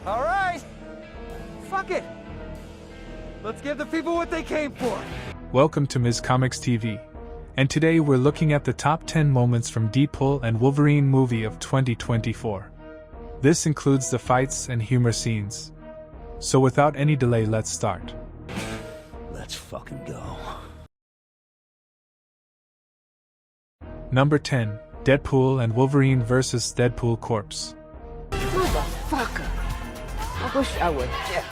All right! Fuck it! Let's give the people what they came for! Welcome to Ms. Comics TV. And today we're looking at the top 10 moments from Deadpool and Wolverine movie of 2024. This includes the fights and humor scenes. So without any delay, let's start. Let's fucking go. Number 10. Deadpool and Wolverine vs. Deadpool Corpse. Motherfucker! I wish I were dead.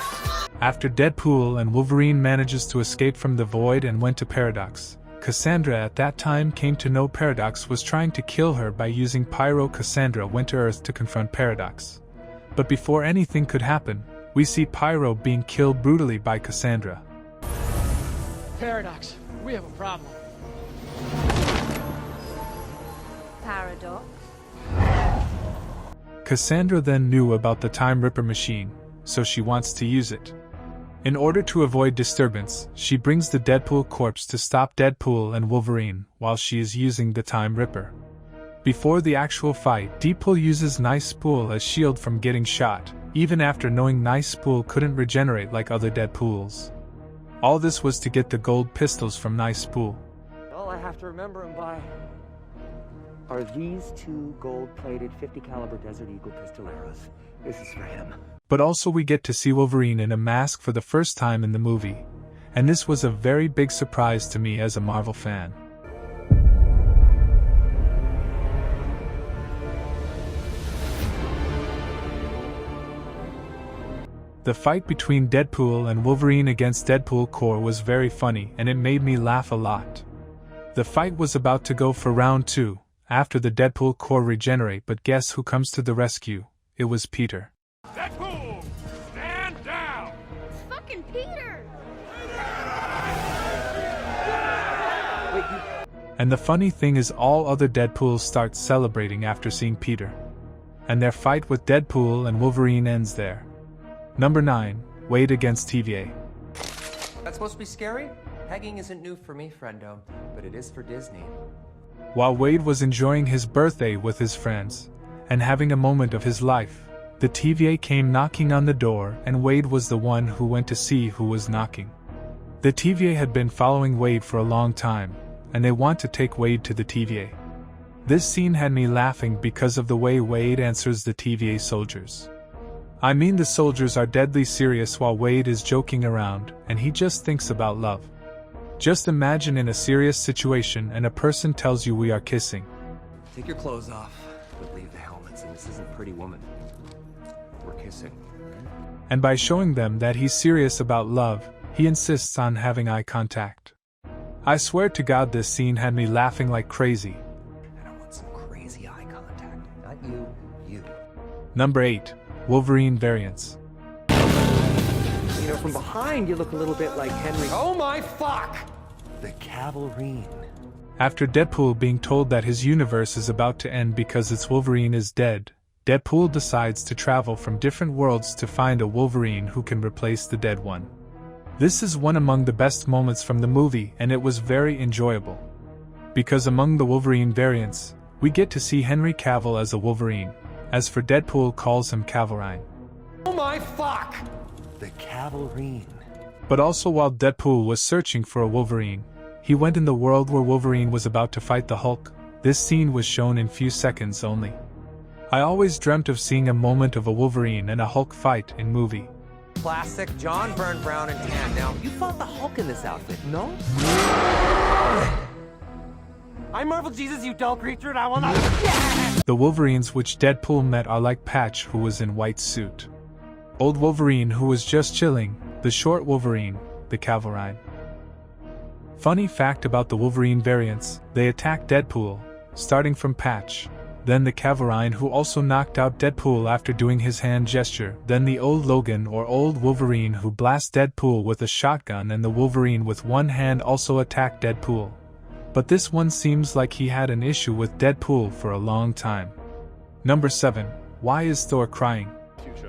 After Deadpool and Wolverine manages to escape from the void and went to Paradox, Cassandra at that time came to know Paradox was trying to kill her by using pyro. Cassandra went to Earth to confront Paradox. But before anything could happen, we see Pyro being killed brutally by Cassandra. Paradox, we have a problem. Paradox. Cassandra then knew about the Time Ripper machine, so she wants to use it. In order to avoid disturbance, she brings the Deadpool corpse to stop Deadpool and Wolverine while she is using the Time Ripper. Before the actual fight, Deadpool uses Nice Spool as shield from getting shot, even after knowing Nice Spool couldn't regenerate like other Deadpools. All this was to get the gold pistols from Nice Spool. All I have to remember him by are these two gold-plated 50 caliber Desert Eagle pistoleros. This is for him. But also we get to see Wolverine in a mask for the first time in the movie, and this was a very big surprise to me as a Marvel fan. The fight between Deadpool and Wolverine against Deadpool Corps was very funny and it made me laugh a lot. The fight was about to go for round 2, after the Deadpool Corps regenerate, but guess who comes to the rescue? It was Peter. Deadpool, stand down! It's fucking Peter! And the funny thing is all other Deadpools start celebrating after seeing Peter. And their fight with Deadpool and Wolverine ends there. Number 9. Wade against TVA. That's supposed to be scary? Pegging isn't new for me, friendo, but it is for Disney. While Wade was enjoying his birthday with his friends, and having a moment of his life, the TVA came knocking on the door and Wade was the one who went to see who was knocking. The TVA had been following Wade for a long time, and they want to take Wade to the TVA. This scene had me laughing because of the way Wade answers the TVA soldiers. I mean, the soldiers are deadly serious while Wade is joking around, and he just thinks about love. Just imagine in a serious situation and a person tells you we are kissing. Take your clothes off, but leave the helmets, and this isn't Pretty Woman. We're kissing. And by showing them that he's serious about love, he insists on having eye contact. I swear to God this scene had me laughing like crazy. And I want some crazy eye contact. Not you, you. Number 8. Wolverine Variants. You know, from behind you look a little bit like Henry. Oh my fuck! The Cavalrine. After Deadpool being told that his universe is about to end because its Wolverine is dead, Deadpool decides to travel from different worlds to find a Wolverine who can replace the dead one. This is one among the best moments from the movie and it was very enjoyable. Because among the Wolverine variants, we get to see Henry Cavill as a Wolverine. As for Deadpool calls him Cavalrine. Oh my fuck! The Cavalrine. But also while Deadpool was searching for a Wolverine, he went in the world where Wolverine was about to fight the Hulk. This scene was shown in few seconds only. I always dreamt of seeing a moment of a Wolverine and a Hulk fight in movie. Classic John Byrne Brown and tan. Now, you fought the Hulk in this outfit, no? I'm Marvel Jesus, you dull creature, and I will not. The Wolverines which Deadpool met are like Patch, who was in white suit. Old Wolverine, who was just chilling, the short Wolverine, the Cavalrine. Funny fact about the Wolverine variants, they attack Deadpool, starting from Patch, then the Cavalrine who also knocked out Deadpool after doing his hand gesture, then the old Logan or old Wolverine who blasts Deadpool with a shotgun, and the Wolverine with one hand also attacked Deadpool. But this one seems like he had an issue with Deadpool for a long time. Number 7. Why is Thor crying?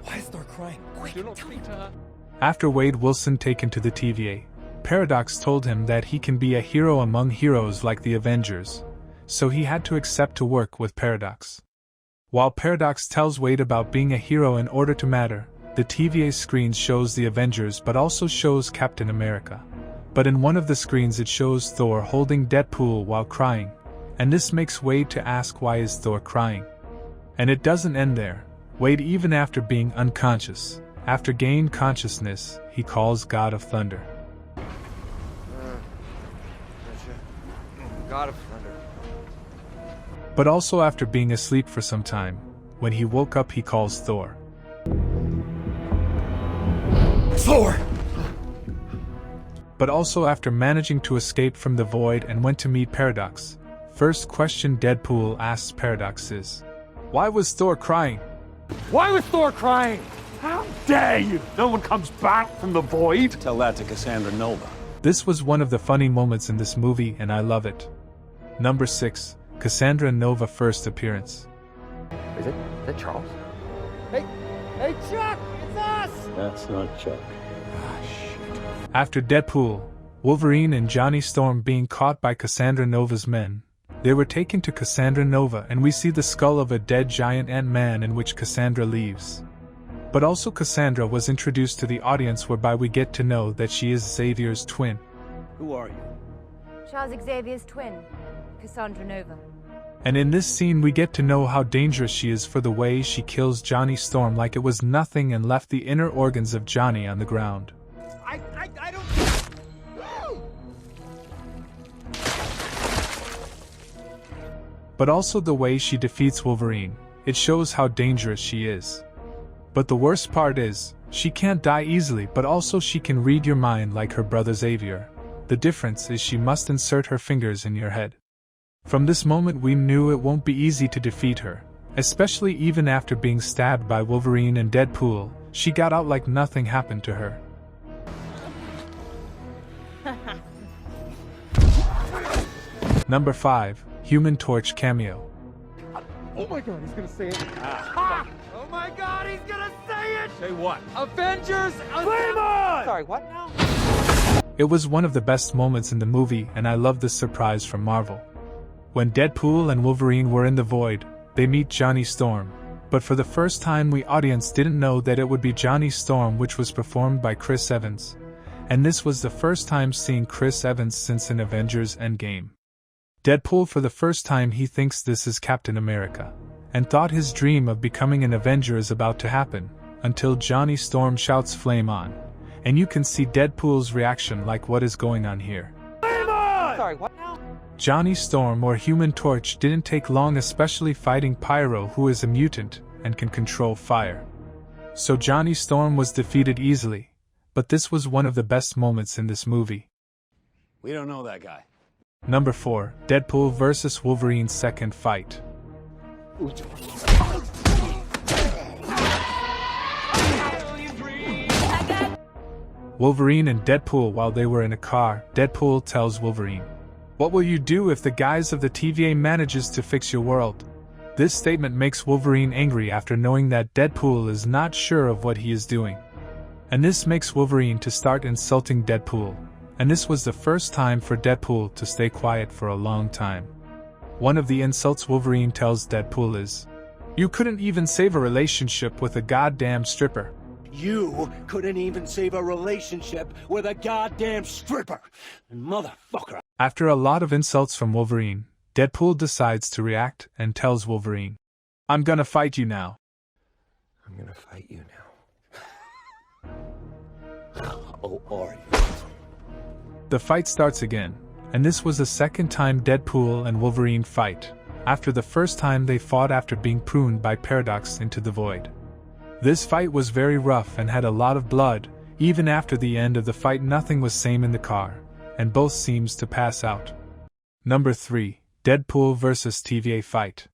Why is Thor crying? Quick, tell me. After Wade Wilson taken to the TVA, Paradox told him that he can be a hero among heroes like the Avengers, so he had to accept to work with Paradox. While Paradox tells Wade about being a hero in order to matter, the TVA screen shows the Avengers but also shows Captain America. But in one of the screens it shows Thor holding Deadpool while crying, and this makes Wade to ask why is Thor crying. And it doesn't end there. Wade, even after being unconscious, after gaining consciousness, he calls God of Thunder. God of Thunder. But also after being asleep for some time, when he woke up he calls Thor. Thor! But also after managing to escape from the void and went to meet Paradox. First question Deadpool asks Paradox is, why was Thor crying? Why was Thor crying? How dare you? No one comes back from the void. Tell that to Cassandra Nova. This was one of the funny moments in this movie and I love it. Number 6. Cassandra Nova first appearance. Is that Charles? Hey, Chuck! It's us! That's not Chuck. After Deadpool, Wolverine and Johnny Storm being caught by Cassandra Nova's men, they were taken to Cassandra Nova and we see the skull of a dead giant Ant-Man in which Cassandra leaves. But also Cassandra was introduced to the audience whereby we get to know that she is Xavier's twin. Who are you? Charles Xavier's twin, Cassandra Nova. And in this scene we get to know how dangerous she is for the way she kills Johnny Storm like it was nothing and left the inner organs of Johnny on the ground. I don't... But also the way she defeats Wolverine, it shows how dangerous she is. But the worst part is, she can't die easily but also she can read your mind like her brother Xavier. The difference is she must insert her fingers in your head. From this moment we knew it won't be easy to defeat her, especially even after being stabbed by Wolverine and Deadpool, she got out like nothing happened to her. Number 5. Human Torch Cameo. Oh my god, he's gonna say it. Ha! Oh my god, he's gonna say it! Say what? Avengers! Flame on! Sorry, what now? It was one of the best moments in the movie and I love this surprise from Marvel. When Deadpool and Wolverine were in the void, they meet Johnny Storm, but for the first time we audience didn't know that it would be Johnny Storm, which was performed by Chris Evans. And this was the first time seeing Chris Evans since in Avengers Endgame. Deadpool, for the first time he thinks this is Captain America, and thought his dream of becoming an Avenger is about to happen, until Johnny Storm shouts flame on, and you can see Deadpool's reaction like what is going on here. Flame on! Sorry, what now? Johnny Storm or Human Torch didn't take long, especially fighting Pyro, who is a mutant and can control fire. So Johnny Storm was defeated easily, but this was one of the best moments in this movie. We don't know that guy. Number 4. Deadpool vs. Wolverine's second fight. Wolverine and Deadpool. While they were in a car, Deadpool tells Wolverine, "What will you do if the guys of the TVA manages to fix your world?" This statement makes Wolverine angry after knowing that Deadpool is not sure of what he is doing. And this makes Wolverine to start insulting Deadpool. And this was the first time for Deadpool to stay quiet for a long time. One of the insults Wolverine tells Deadpool is, "You couldn't even save a relationship with a goddamn stripper." You couldn't even save a relationship with a goddamn stripper. Motherfucker. After a lot of insults from Wolverine, Deadpool decides to react and tells Wolverine, "I'm gonna fight you now." I'm gonna fight you now. Oh, are you? The fight starts again, and this was the second time Deadpool and Wolverine fight, after the first time they fought after being pruned by Paradox into the void. This fight was very rough and had a lot of blood. Even after the end of the fight nothing was same in the car, and both seems to pass out. Number 3. Deadpool vs. TVA Fight.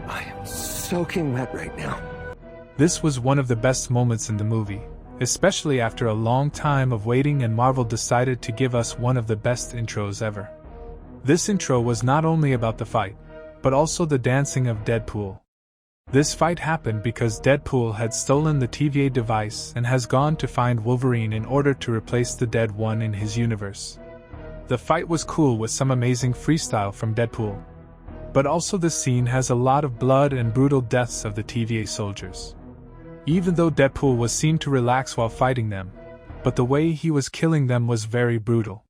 I am soaking wet right now. This was one of the best moments in the movie, especially after a long time of waiting, and Marvel decided to give us one of the best intros ever. This intro was not only about the fight, but also the dancing of Deadpool. This fight happened because Deadpool had stolen the TVA device and has gone to find Wolverine in order to replace the dead one in his universe. The fight was cool with some amazing freestyle from Deadpool. But also this scene has a lot of blood and brutal deaths of the TVA soldiers. Even though Deadpool was seen to relax while fighting them, but the way he was killing them was very brutal.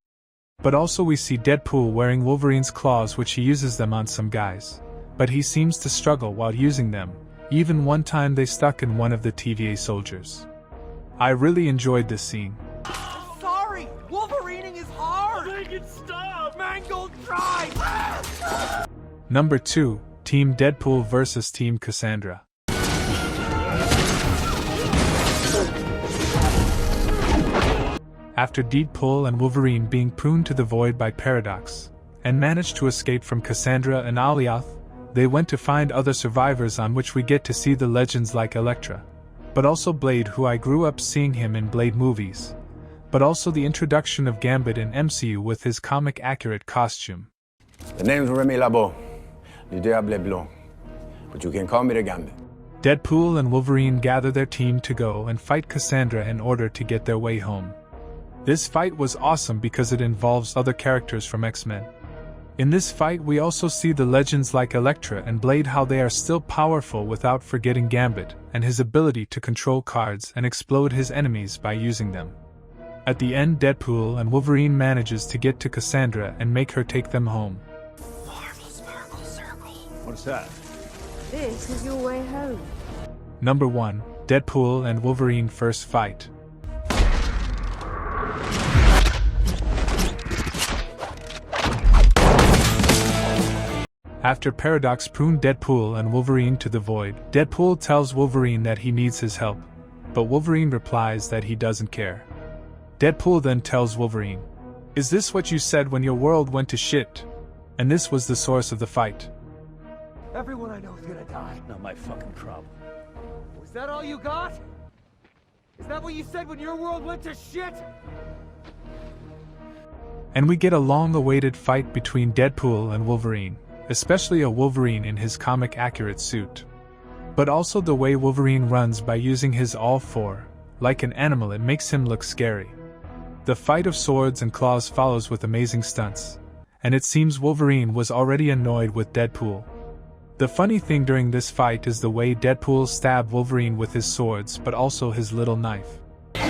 But also we see Deadpool wearing Wolverine's claws, which he uses them on some guys. But he seems to struggle while using them, even one time they stuck in one of the TVA soldiers. I really enjoyed this scene. Sorry, Wolverining is hard! Make it stop! Mangled try! Number 2, Team Deadpool vs Team Cassandra. After Deadpool and Wolverine being pruned to the void by Paradox, and managed to escape from Cassandra and Alioth, they went to find other survivors, on which we get to see the legends like Elektra, but also Blade, who I grew up seeing him in Blade movies, but also the introduction of Gambit in MCU with his comic-accurate costume. The name's Remy Labo, du Diable Blanc, but you can call me the Gambit. Deadpool and Wolverine gather their team to go and fight Cassandra in order to get their way home. This fight was awesome because it involves other characters from X-Men. In this fight we also see the legends like Elektra and Blade, how they are still powerful without forgetting Gambit and his ability to control cards and explode his enemies by using them. At the end, Deadpool and Wolverine manages to get to Cassandra and make her take them home. Marvel Sparkle Circle. What's that? This is your way home. Number 1, Deadpool and Wolverine first fight. After Paradox pruned Deadpool and Wolverine to the void, Deadpool tells Wolverine that he needs his help, but Wolverine replies that he doesn't care. Deadpool then tells Wolverine, "Is this what you said when your world went to shit?" And this was the source of the fight. Everyone I know is gonna die. Not my fucking problem. Was that all you got? Is that what you said when your world went to shit? And we get a long-awaited fight between Deadpool and Wolverine, especially a Wolverine in his comic-accurate suit. But also the way Wolverine runs by using his all four, like an animal, it makes him look scary. The fight of swords and claws follows with amazing stunts, and it seems Wolverine was already annoyed with Deadpool. The funny thing during this fight is the way Deadpool stabbed Wolverine with his swords but also his little knife. Ew!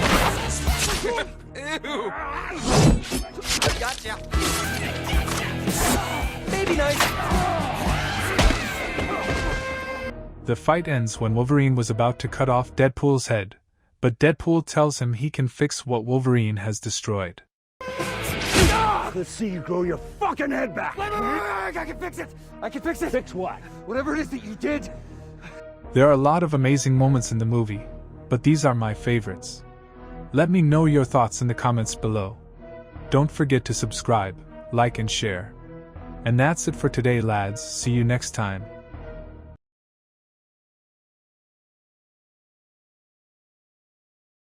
Gotcha! Baby knife! The fight ends when Wolverine was about to cut off Deadpool's head, but Deadpool tells him he can fix what Wolverine has destroyed. Let's see you grow your fucking head back. I can fix it! I can fix it! Fix what? Whatever it is that you did! There are a lot of amazing moments in the movie, but these are my favorites. Let me know your thoughts in the comments below. Don't forget to subscribe, like and share. And that's it for today, lads. See you next time.